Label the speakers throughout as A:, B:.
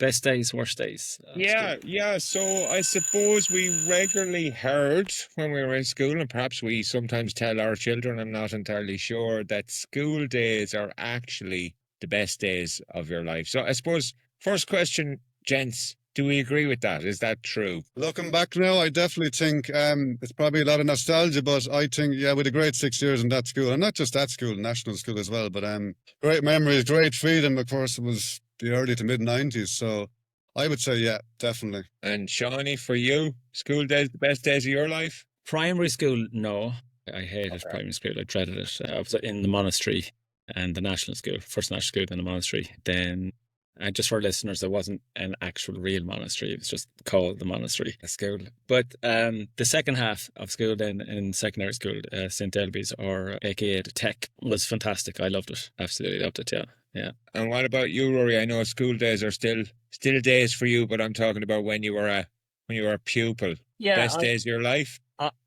A: Best days, worst days of school.
B: Yeah. So I suppose we regularly heard when we were in school, and perhaps we sometimes tell our children, I'm not entirely sure, that school days are actually the best days of your life. So I suppose, first question, gents, do we agree with that? Is that true?
C: Looking back now, I definitely think it's probably a lot of nostalgia, but I think, yeah, with a great 6 years in that school, and not just that school, national school as well, but great memories, great freedom. Of course, it was the early to mid 90s, so I would say, yeah, definitely.
B: And Shawnee, for you, school days, the best days of your life?
A: Primary school, no. I hated primary school. I dreaded it. I was in the monastery and the national school, first national school, then the monastery. Then, and just for listeners, there wasn't an actual real monastery. It was just called the monastery school. But the second half of school then in secondary school, St. Ailbe's, or aka the Tech, was fantastic. I loved it. Absolutely loved it, yeah. Yeah.
B: And what about you, Rory? I know school days are still days for you, but I'm talking about when you were a pupil.
D: Yeah,
B: Best days of your life?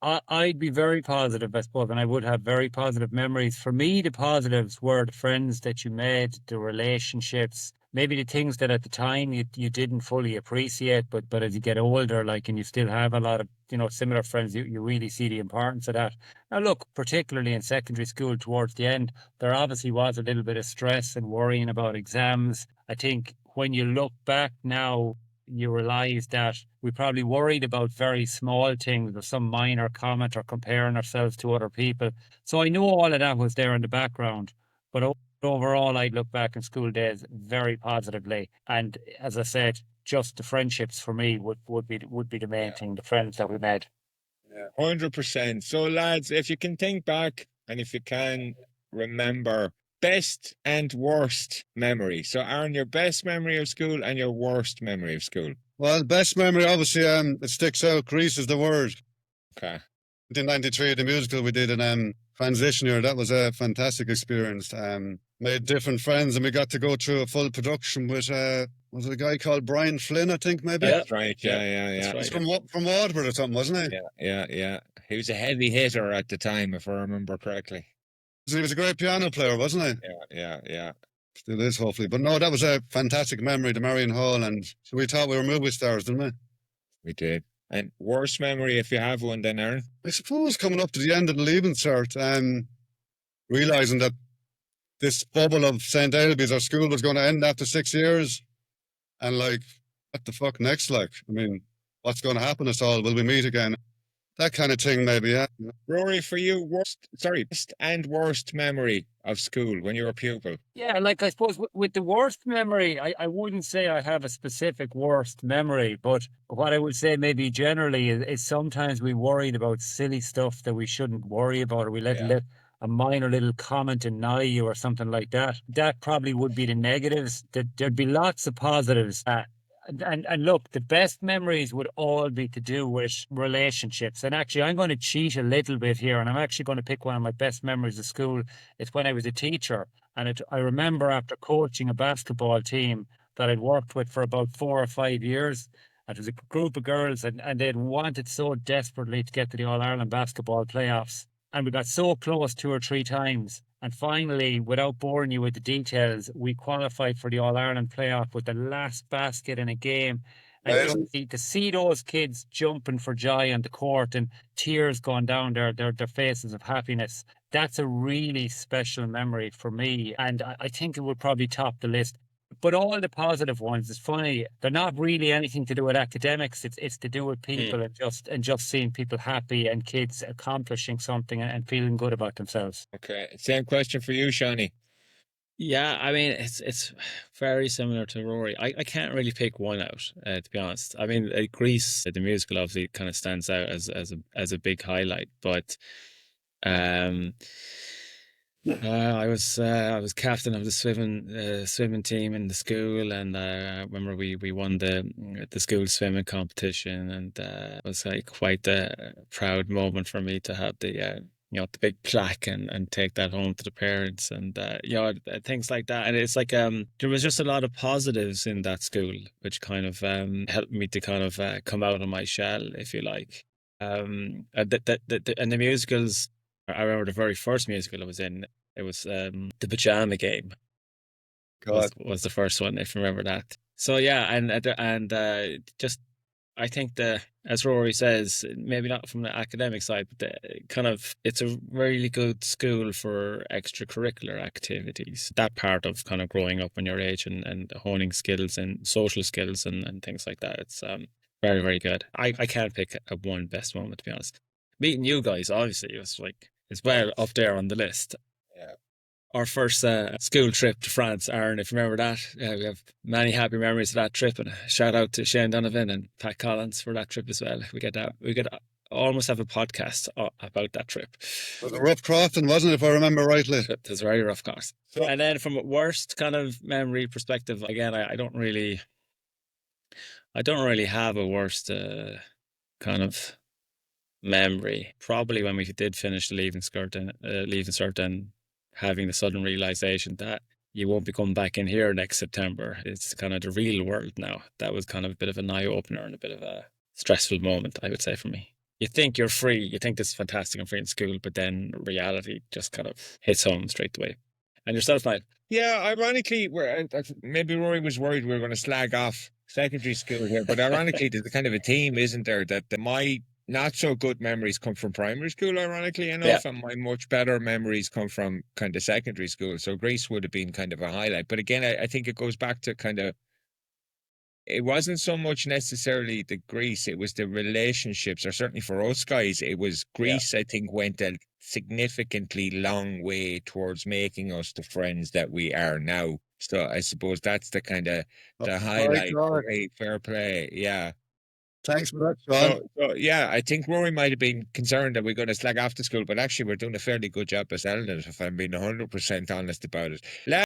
D: I'd be very positive, I suppose, and I would have very positive memories. For me, the positives were the friends that you made, the relationships, maybe the things that at the time you didn't fully appreciate, but as you get older, like, and you still have a lot of, similar friends, you really see the importance of that. Now, look, particularly in secondary school towards the end, there obviously was a little bit of stress and worrying about exams. I think when you look back now, you realize that we probably worried about very small things or some minor comment or comparing ourselves to other people. So I know all of that was there in the background, but overall, I'd look back in school days very positively. And as I said, just the friendships for me would be the main thing, the friends that we made.
B: Yeah, 100%. So, lads, if you can think back and if you can remember best and worst memory. So, Aaron, your best memory of school and your worst memory of school.
C: Well, best memory, obviously, it sticks out. Grease is the word.
B: Okay.
C: In 93, the musical we did in transition year, that was a fantastic experience. Made different friends, and we got to go through a full production with was it a guy called Brian Flynn, I think, maybe?
B: That's right, yeah.
A: That's
C: He's
A: right.
C: from Waterford or something, wasn't he?
B: Yeah. He was a heavy hitter at the time, if I remember correctly.
C: He was a great piano player, wasn't
B: he? Yeah.
C: Still is, hopefully. But no, that was a fantastic memory, the Marion Hall, and so we thought we were movie stars, didn't we?
B: We did. And worst memory, if you have one, then, Aaron?
C: I suppose coming up to the end of the Leaving Cert, realising that this bubble of St. Ailbe's, our school, was going to end after 6 years. And what the fuck next? I mean, what's going to happen to us all? Will we meet again? That kind of thing, maybe, yeah.
B: Rory, for you, best and worst memory of school when you were a pupil?
D: Yeah, I suppose with the worst memory, I wouldn't say I have a specific worst memory, but what I would say maybe generally is sometimes we worried about silly stuff that we shouldn't worry about, or we let a minor little comment annoy you or something like that. That probably would be the negatives. There'd be lots of positives. And look, the best memories would all be to do with relationships. And actually, I'm going to cheat a little bit here, and I'm actually going to pick one of my best memories of school. It's when I was a teacher, and I remember after coaching a basketball team that I'd worked with for about 4 or 5 years. And it was a group of girls, and they'd wanted so desperately to get to the All-Ireland basketball playoffs. And we got so close 2 or 3 times. And finally, without boring you with the details, we qualified for the All-Ireland playoff with the last basket in a game. And to see those kids jumping for joy on the court and tears going down their faces of happiness, that's a really special memory for me. And I think it would probably top the list. But all the positive ones, it's funny, they're not really anything to do with academics. It's to do with people and just seeing people happy and kids accomplishing something and feeling good about themselves.
B: Okay. Same question for you, Shawnee.
A: Yeah, I mean, it's very similar to Rory. I can't really pick one out, to be honest. I mean, Grease, the musical, obviously kind of stands out as a big highlight, but I was captain of the swimming team in the school, and I remember we won the school swimming competition, and it was quite a proud moment for me to have the big plaque and take that home to the parents, and things like that. And it's there was just a lot of positives in that school, which kind of helped me to kind of come out of my shell, if you like. And the musicals. I remember the very first musical I was in. It was the Pajama Game. Was the first one, if you remember that. So yeah, just I think as Rory says, maybe not from the academic side, but it's a really good school for extracurricular activities. That part of kind of growing up when you're age and honing skills and social skills and things like that. It's very, very good. I can't pick a one best moment, to be honest. Meeting you guys, obviously, was like, it's well up there on the list.
B: Yeah.
A: Our first school trip to France, Aaron, if you remember that. We have many happy memories of that trip, and a shout out to Shane Donovan and Pat Collins for that trip as well. We could almost have a podcast about that trip.
C: It was a rough crossing, wasn't it, if I remember rightly?
A: It was a very rough course.
B: So-
A: And then from a worst kind of memory perspective, again, I don't really have a worst kind of memory. Probably when we did finish the leaving cert and having the sudden realization that you won't be coming back in here next September. It's kind of the real world now. That was kind of a bit of an eye opener and a bit of a stressful moment, I would say, for me. You think you're free, you think this is fantastic and free in school, but then reality just kind of hits home straight away. And yourself, Niall?
B: Yeah, ironically, maybe Rory was worried we were going to slag off secondary school here, but ironically, there's a kind of a theme, isn't there, that my not so good memories come from primary school, ironically enough, and my much better memories come from kind of secondary school. So Greece would have been kind of a highlight. But again, I think it goes back to kind of, it wasn't so much necessarily the Greece, it was the relationships, or certainly for us guys, it was Greece, I think, went a significantly long way towards making us the friends that we are now. So I suppose that's the kind of the highlight. Okay, fair play. Yeah.
C: Thanks for that, Sean.
B: So, yeah, I think Rory might have been concerned that we're going to slag off the school, but actually we're doing a fairly good job of selling it, if I'm being 100% honest about it.